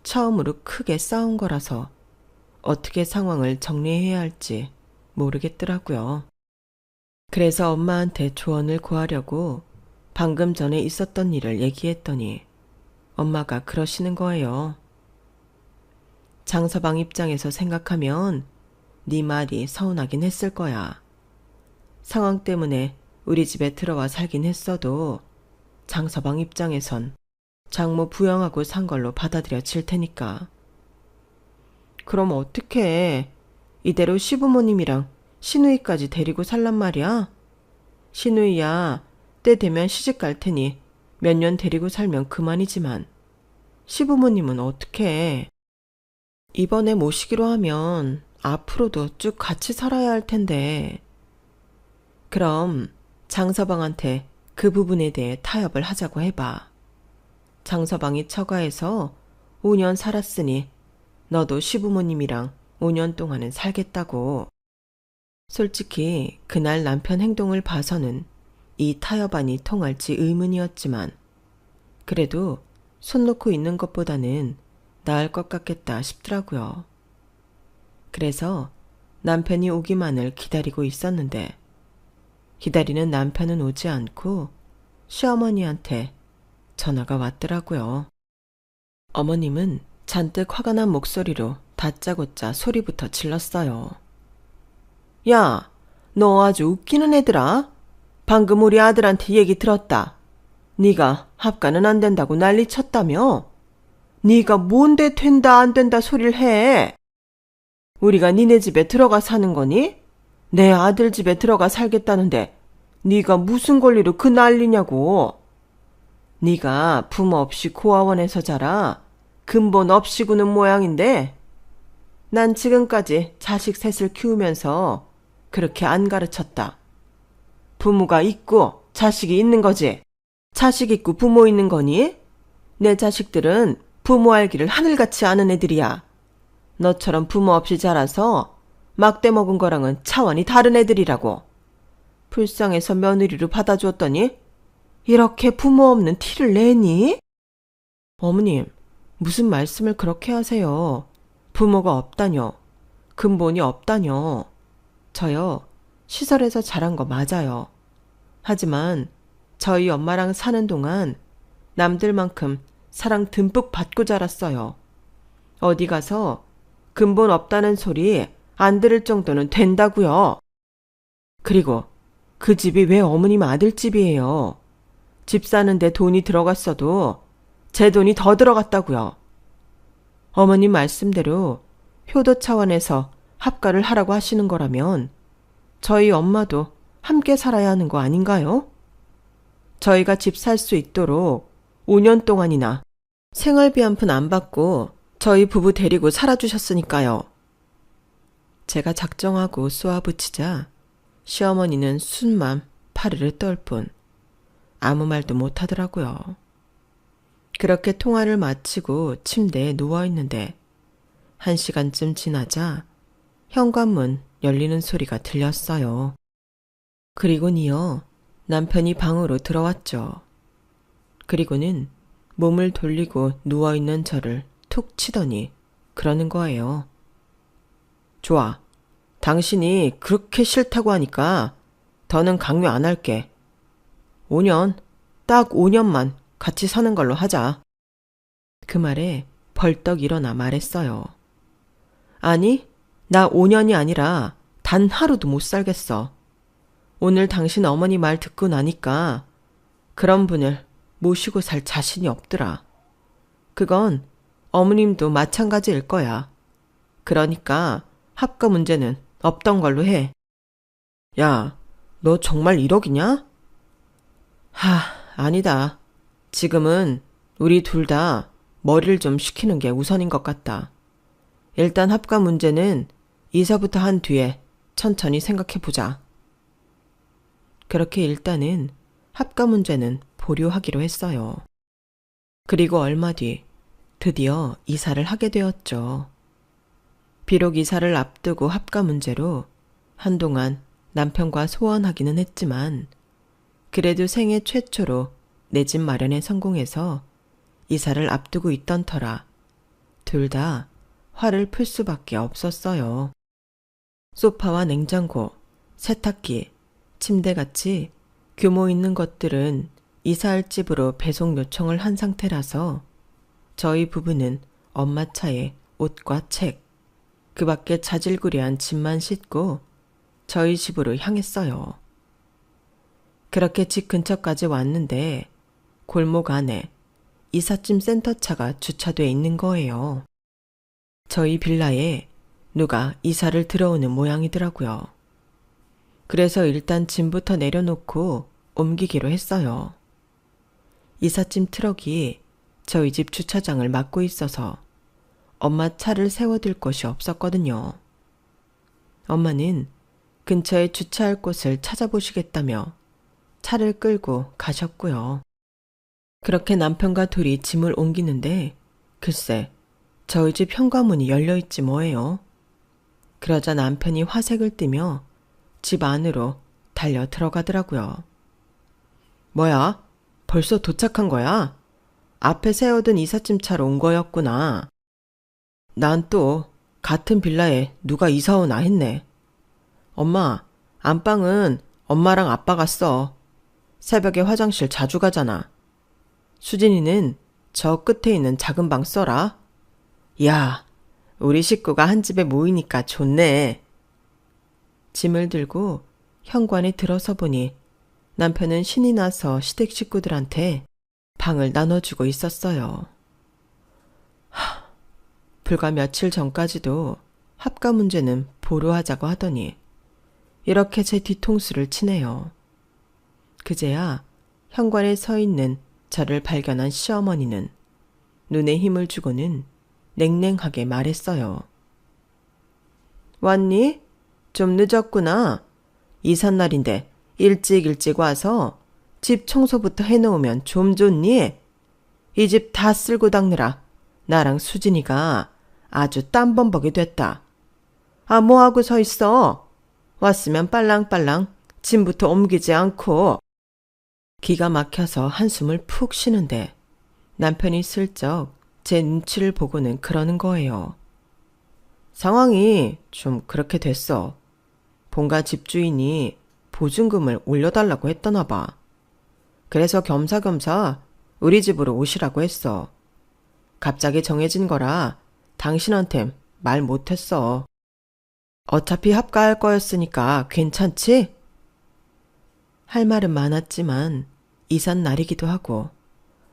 처음으로 크게 싸운 거라서 어떻게 상황을 정리해야 할지 모르겠더라고요. 그래서 엄마한테 조언을 구하려고 방금 전에 있었던 일을 얘기했더니 엄마가 그러시는 거예요. 장서방 입장에서 생각하면 네 말이 서운하긴 했을 거야. 상황 때문에 우리 집에 들어와 살긴 했어도 장서방 입장에선 장모 부양하고 산 걸로 받아들여질 테니까. 그럼 어떡해. 이대로 시부모님이랑 시누이까지 데리고 살란 말이야? 시누이야, 때 되면 시집 갈 테니 몇 년 데리고 살면 그만이지만 시부모님은 어떡해. 이번에 모시기로 하면 앞으로도 쭉 같이 살아야 할 텐데. 그럼 장서방한테 그 부분에 대해 타협을 하자고 해봐. 장서방이 처가에서 5년 살았으니 너도 시부모님이랑 5년 동안은 살겠다고. 솔직히 그날 남편 행동을 봐서는 이 타협안이 통할지 의문이었지만 그래도 손 놓고 있는 것보다는 나을 것 같겠다 싶더라고요. 그래서 남편이 오기만을 기다리고 있었는데 기다리는 남편은 오지 않고 시어머니한테 전화가 왔더라고요. 어머님은 잔뜩 화가 난 목소리로 다짜고짜 소리부터 질렀어요. 야, 너 아주 웃기는 애들아. 방금 우리 아들한테 얘기 들었다. 네가 합가는 안 된다고 난리 쳤다며? 네가 뭔데 된다 안 된다 소리를 해? 우리가 니네 집에 들어가 사는 거니? 내 아들 집에 들어가 살겠다는데 네가 무슨 권리로 그 난리냐고. 네가 부모 없이 고아원에서 자라 근본 없이 구는 모양인데 난 지금까지 자식 셋을 키우면서 그렇게 안 가르쳤다. 부모가 있고 자식이 있는 거지. 자식 있고 부모 있는 거니? 내 자식들은 부모 알기를 하늘같이 아는 애들이야. 너처럼 부모 없이 자라서 막대 먹은 거랑은 차원이 다른 애들이라고. 불쌍해서 며느리로 받아주었더니 이렇게 부모 없는 티를 내니? 어머님, 무슨 말씀을 그렇게 하세요. 부모가 없다뇨. 근본이 없다뇨. 저요, 시설에서 자란 거 맞아요. 하지만 저희 엄마랑 사는 동안 남들만큼 사랑 듬뿍 받고 자랐어요. 어디 가서 근본 없다는 소리 안 들을 정도는 된다고요. 그리고 그 집이 왜 어머님 아들 집이에요. 집 사는데 돈이 들어갔어도 제 돈이 더 들어갔다고요. 어머님 말씀대로 효도 차원에서 합가를 하라고 하시는 거라면 저희 엄마도 함께 살아야 하는 거 아닌가요? 저희가 집 살 수 있도록 5년 동안이나 생활비 한 푼 안 받고 저희 부부 데리고 살아주셨으니까요. 제가 작정하고 쏘아붙이자 시어머니는 순만 파르르 떨 뿐 아무 말도 못하더라고요. 그렇게 통화를 마치고 침대에 누워있는데 1시간쯤 지나자 현관문 열리는 소리가 들렸어요. 그리고는요, 남편이 방으로 들어왔죠. 그리고는 몸을 돌리고 누워있는 저를 툭 치더니 그러는 거예요. 좋아. 당신이 그렇게 싫다고 하니까 더는 강요 안 할게. 5년, 딱 5년만 같이 사는 걸로 하자. 그 말에 벌떡 일어나 말했어요. 아니, 나 5년이 아니라 단 하루도 못 살겠어. 오늘 당신 어머니 말 듣고 나니까 그런 분을 모시고 살 자신이 없더라. 그건 어머님도 마찬가지일 거야. 그러니까 합가 문제는 없던 걸로 해. 야, 너 정말 1억이냐? 아니다. 지금은 우리 둘 다 머리를 좀 식히는 게 우선인 것 같다. 일단 합가 문제는 이사부터 한 뒤에 천천히 생각해보자. 그렇게 일단은 합가 문제는 보류하기로 했어요. 그리고 얼마 뒤 드디어 이사를 하게 되었죠. 비록 이사를 앞두고 합가 문제로 한동안 남편과 소원하기는 했지만 그래도 생애 최초로 내 집 마련에 성공해서 이사를 앞두고 있던 터라 둘 다 화를 풀 수밖에 없었어요. 소파와 냉장고, 세탁기, 침대같이 규모 있는 것들은 이사할 집으로 배송 요청을 한 상태라서 저희 부부는 엄마 차에 옷과 책, 그 밖에 자질구레한 짐만 싣고 저희 집으로 향했어요. 그렇게 집 근처까지 왔는데 골목 안에 이삿짐 센터차가 주차돼 있는 거예요. 저희 빌라에 누가 이사를 들어오는 모양이더라고요. 그래서 일단 짐부터 내려놓고 옮기기로 했어요. 이삿짐 트럭이 저희 집 주차장을 막고 있어서 엄마 차를 세워둘 곳이 없었거든요. 엄마는 근처에 주차할 곳을 찾아보시겠다며 차를 끌고 가셨고요. 그렇게 남편과 둘이 짐을 옮기는데 글쎄 저희 집 현관문이 열려있지 뭐예요. 그러자 남편이 화색을 띠며 집 안으로 달려 들어가더라고요. 뭐야? 벌써 도착한 거야? 앞에 세워둔 이삿짐 차로 온 거였구나. 난 또 같은 빌라에 누가 이사 오나 했네. 엄마, 안방은 엄마랑 아빠가 써. 새벽에 화장실 자주 가잖아. 수진이는 저 끝에 있는 작은 방 써라. 야, 우리 식구가 한 집에 모이니까 좋네. 짐을 들고 현관에 들어서 보니 남편은 신이 나서 시댁 식구들한테 방을 나눠주고 있었어요. 불과 며칠 전까지도 합가 문제는 보류하자고 하더니 이렇게 제 뒤통수를 치네요. 그제야 현관에 서 있는 저를 발견한 시어머니는 눈에 힘을 주고는 냉랭하게 말했어요. 왔니? 좀 늦었구나. 이삿날인데 일찍 와서 집 청소부터 해놓으면 좀 좋니? 이 집 다 쓸고 닦느라 나랑 수진이가 아주 땀범벅이 됐다. 아, 뭐하고 서 있어? 왔으면 빨랑빨랑 짐부터 옮기지 않고. 기가 막혀서 한숨을 푹 쉬는데 남편이 슬쩍 제 눈치를 보고는 그러는 거예요. 상황이 좀 그렇게 됐어. 본가 집주인이 보증금을 올려달라고 했더나 봐. 그래서 겸사겸사 우리 집으로 오시라고 했어. 갑자기 정해진 거라 당신한텐 말 못했어. 어차피 합가할 거였으니까 괜찮지? 할 말은 많았지만 이삿날이기도 하고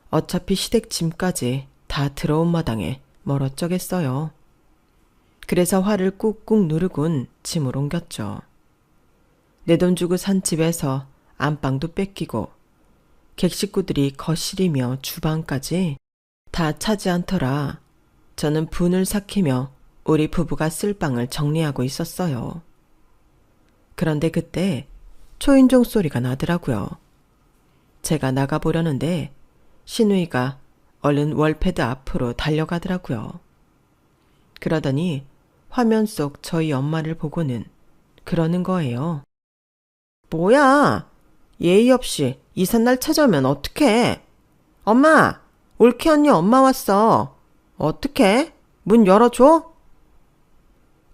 어차피 시댁 짐까지 다 들어온 마당에 뭘 어쩌겠어요. 그래서 화를 꾹꾹 누르곤 짐을 옮겼죠. 내 돈 주고 산 집에서 안방도 뺏기고 객식구들이 거실이며 주방까지 다 차지한 터라 저는 분을 삭히며 우리 부부가 쓸 방을 정리하고 있었어요. 그런데 그때 초인종 소리가 나더라고요. 제가 나가보려는데 신우이가 얼른 월패드 앞으로 달려가더라고요. 그러더니 화면 속 저희 엄마를 보고는 그러는 거예요. 뭐야? 예의 없이 이삿날 찾아오면 어떡해? 엄마, 올케 언니 엄마 왔어. 어떡해? 문 열어줘?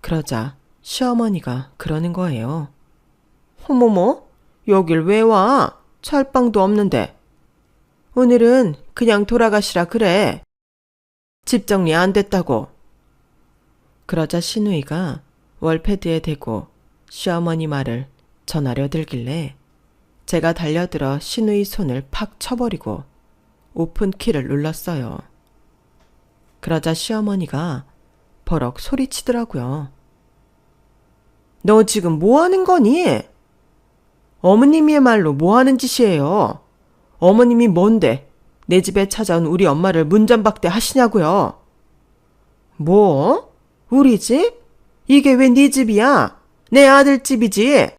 그러자 시어머니가 그러는 거예요. 어머머, 여길 왜 와? 철방도 없는데. 오늘은 그냥 돌아가시라 그래. 집 정리 안 됐다고. 그러자 시누이가 월패드에 대고 시어머니 말을 전하려 들길래 제가 달려들어 시누이 손을 팍 쳐버리고 오픈키를 눌렀어요. 그러자 시어머니가 버럭 소리치더라고요. 너 지금 뭐 하는 거니? 어머님의 말로 뭐 하는 짓이에요? 어머님이 뭔데 내 집에 찾아온 우리 엄마를 문전박대 하시냐고요? 뭐? 우리 집? 이게 왜 네 집이야? 내 아들 집이지?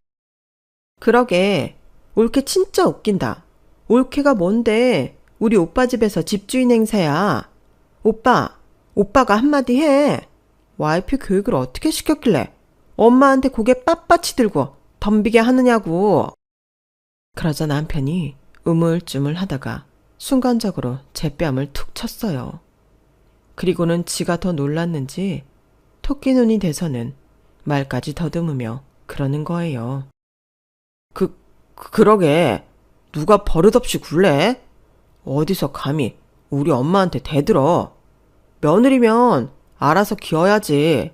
그러게, 올케 진짜 웃긴다. 올케가 뭔데 우리 오빠 집에서 집주인 행세야. 오빠가 한마디 해. 와이프 교육을 어떻게 시켰길래 엄마한테 고개 빳빳이 들고 덤비게 하느냐고. 그러자 남편이 우물쭈물 하다가 순간적으로 제 뺨을 툭 쳤어요. 그리고는 지가 더 놀랐는지 토끼 눈이 돼서는 말까지 더듬으며 그러는 거예요. 그러게 누가 버릇없이 굴래? 어디서 감히 우리 엄마한테 대들어. 며느리면 알아서 기어야지.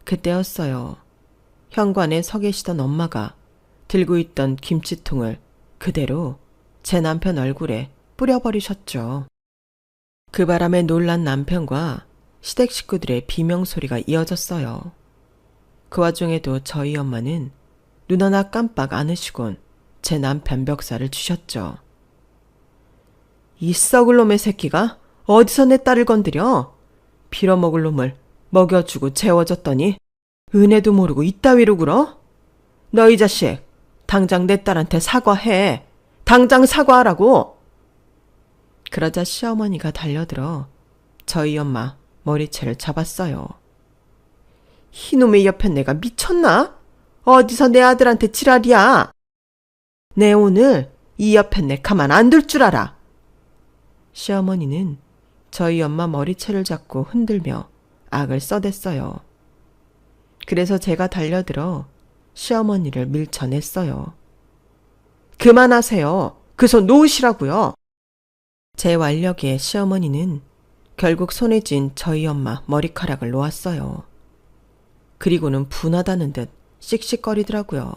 그때였어요. 현관에 서 계시던 엄마가 들고 있던 김치통을 그대로 제 남편 얼굴에 뿌려버리셨죠. 그 바람에 놀란 남편과 시댁 식구들의 비명소리가 이어졌어요. 그 와중에도 저희 엄마는 눈 하나 깜빡 안 하시곤 제 남편 멱살을 주셨죠. 이 썩을 놈의 새끼가 어디서 내 딸을 건드려? 빌어먹을 놈을 먹여주고 재워줬더니 은혜도 모르고 이따위로 굴어? 너 이 자식, 당장 내 딸한테 사과해. 당장 사과하라고. 그러자 시어머니가 달려들어 저희 엄마 머리채를 잡았어요. 이놈의 옆에 내가 미쳤나? 어디서 내 아들한테 지랄이야? 내 오늘 이 옆에 내 가만 안 둘 줄 알아. 시어머니는 저희 엄마 머리채를 잡고 흔들며 악을 써댔어요. 그래서 제가 달려들어 시어머니를 밀쳐냈어요. 그만하세요. 그 손 놓으시라고요. 제 완력에 시어머니는 결국 손에 쥔 저희 엄마 머리카락을 놓았어요. 그리고는 분하다는 듯 씩씩거리더라고요.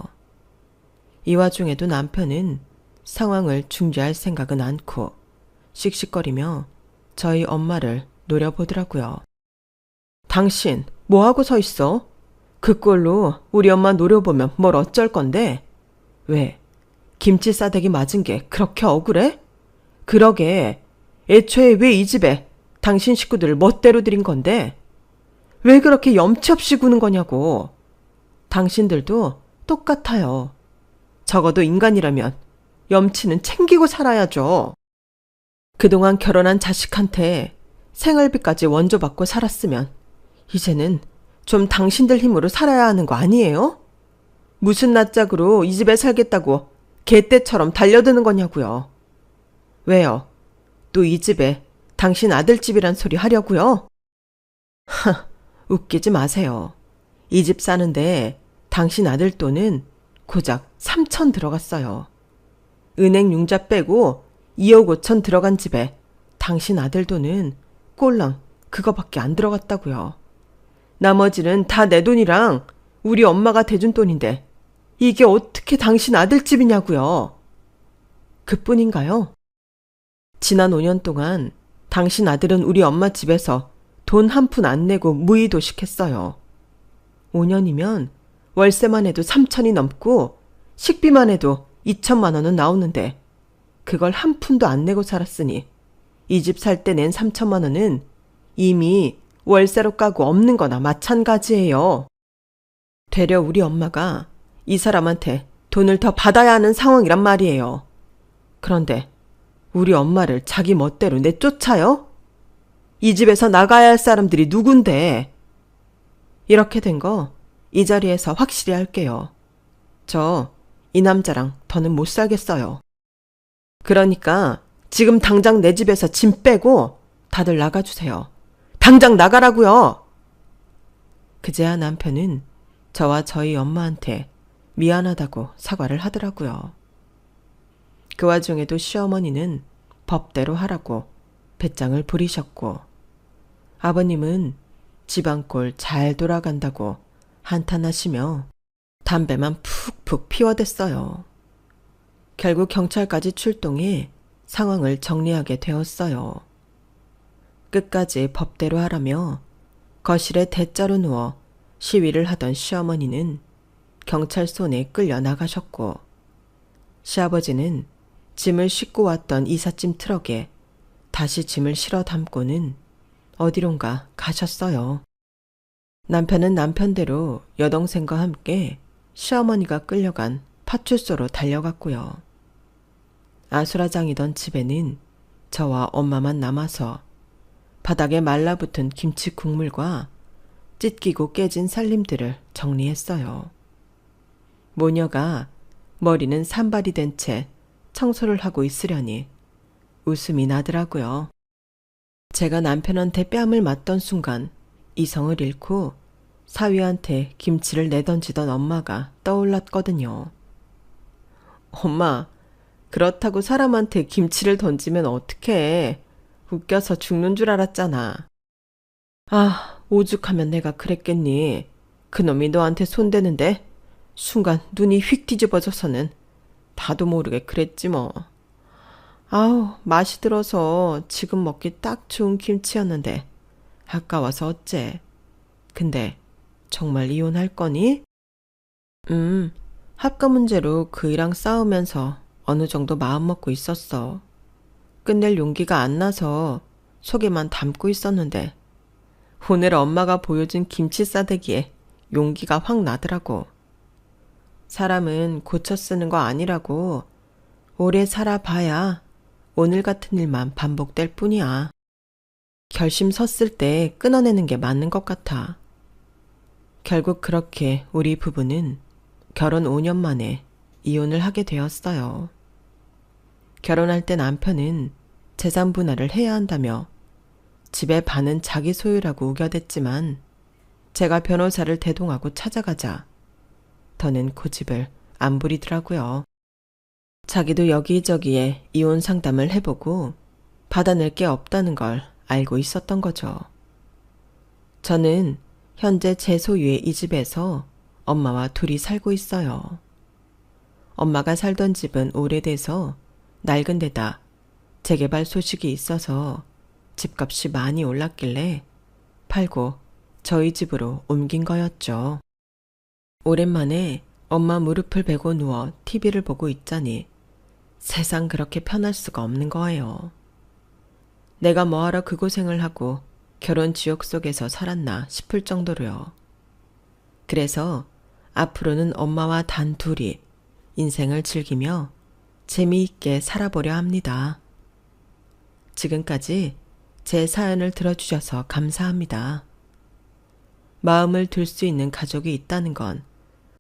이 와중에도 남편은 상황을 중재할 생각은 않고 씩씩거리며 저희 엄마를 노려보더라고요. 당신 뭐하고 서 있어? 그 꼴로 우리 엄마 노려보면 뭘 어쩔 건데? 왜? 김치 싸대기 맞은 게 그렇게 억울해? 그러게, 애초에 왜 이 집에 당신 식구들을 멋대로 들인 건데? 왜 그렇게 염치 없이 구는 거냐고. 당신들도 똑같아요. 적어도 인간이라면 염치는 챙기고 살아야죠. 그동안 결혼한 자식한테 생활비까지 원조받고 살았으면 이제는 좀 당신들 힘으로 살아야 하는 거 아니에요? 무슨 낯짝으로 이 집에 살겠다고 개떼처럼 달려드는 거냐고요. 왜요? 또 이 집에 당신 아들 집이란 소리 하려고요? 웃기지 마세요. 이 집 사는데 당신 아들 돈은 고작 3천 들어갔어요. 은행 융자 빼고 2억 5천 들어간 집에 당신 아들 돈은 꼴랑 그거밖에 안 들어갔다고요. 나머지는 다 내 돈이랑 우리 엄마가 대준 돈인데 이게 어떻게 당신 아들 집이냐고요. 그뿐인가요? 지난 5년 동안 당신 아들은 우리 엄마 집에서 돈 한 푼 안 내고 무의도식했어요. 5년이면 월세만 해도 3천이 넘고 식비만 해도 2천만 원은 나오는데 그걸 한 푼도 안 내고 살았으니 이 집 살 때 낸 3천만 원은 이미 월세로 까고 없는 거나 마찬가지예요. 되려 우리 엄마가 이 사람한테 돈을 더 받아야 하는 상황이란 말이에요. 그런데 우리 엄마를 자기 멋대로 내쫓아요? 이 집에서 나가야 할 사람들이 누군데? 이렇게 된 거 이 자리에서 확실히 할게요. 저 이 남자랑 더는 못 살겠어요. 그러니까 지금 당장 내 집에서 짐 빼고 다들 나가주세요. 당장 나가라고요. 그제야 남편은 저와 저희 엄마한테 미안하다고 사과를 하더라고요. 그 와중에도 시어머니는 법대로 하라고 배짱을 부리셨고, 아버님은 집안꼴 잘 돌아간다고 한탄하시며 담배만 푹푹 피워댔어요. 결국 경찰까지 출동해 상황을 정리하게 되었어요. 끝까지 법대로 하라며 거실에 대자로 누워 시위를 하던 시어머니는 경찰 손에 끌려 나가셨고, 시아버지는 짐을 싣고 왔던 이삿짐 트럭에 다시 짐을 실어 담고는 어디론가 가셨어요. 남편은 남편대로 여동생과 함께 시어머니가 끌려간 파출소로 달려갔고요. 아수라장이던 집에는 저와 엄마만 남아서 바닥에 말라붙은 김치 국물과 찢기고 깨진 살림들을 정리했어요. 모녀가 머리는 산발이 된 채 청소를 하고 있으려니 웃음이 나더라고요. 제가 남편한테 뺨을 맞던 순간 이성을 잃고 사위한테 김치를 내던지던 엄마가 떠올랐거든요. 엄마, 그렇다고 사람한테 김치를 던지면 어떡해. 웃겨서 죽는 줄 알았잖아. 아, 오죽하면 내가 그랬겠니. 그놈이 너한테 손대는데 순간 눈이 휙 뒤집어져서는 나도 모르게 그랬지 뭐. 아우, 맛이 들어서 지금 먹기 딱 좋은 김치였는데 아까워서 어째. 근데 정말 이혼할 거니? 학과 문제로 그이랑 싸우면서 어느 정도 마음먹고 있었어. 끝낼 용기가 안 나서 속에만 담고 있었는데 오늘 엄마가 보여준 김치 싸대기에 용기가 확 나더라고. 사람은 고쳐 쓰는 거 아니라고. 오래 살아봐야 오늘 같은 일만 반복될 뿐이야. 결심 섰을 때 끊어내는 게 맞는 것 같아. 결국 그렇게 우리 부부는 결혼 5년 만에 이혼을 하게 되었어요. 결혼할 때 남편은 재산 분할을 해야 한다며 집의 반은 자기 소유라고 우겨댔지만 제가 변호사를 대동하고 찾아가자 더는 고집을 안 부리더라고요. 자기도 여기저기에 이혼 상담을 해보고 받아낼 게 없다는 걸 알고 있었던 거죠. 저는 현재 제 소유의 이 집에서 엄마와 둘이 살고 있어요. 엄마가 살던 집은 오래돼서 낡은 데다 재개발 소식이 있어서 집값이 많이 올랐길래 팔고 저희 집으로 옮긴 거였죠. 오랜만에 엄마 무릎을 베고 누워 TV를 보고 있자니 세상 그렇게 편할 수가 없는 거예요. 내가 뭐하러 그 고생을 하고 결혼 지옥 속에서 살았나 싶을 정도로요. 그래서 앞으로는 엄마와 단 둘이 인생을 즐기며 재미있게 살아보려 합니다. 지금까지 제 사연을 들어주셔서 감사합니다. 마음을 둘 수 있는 가족이 있다는 건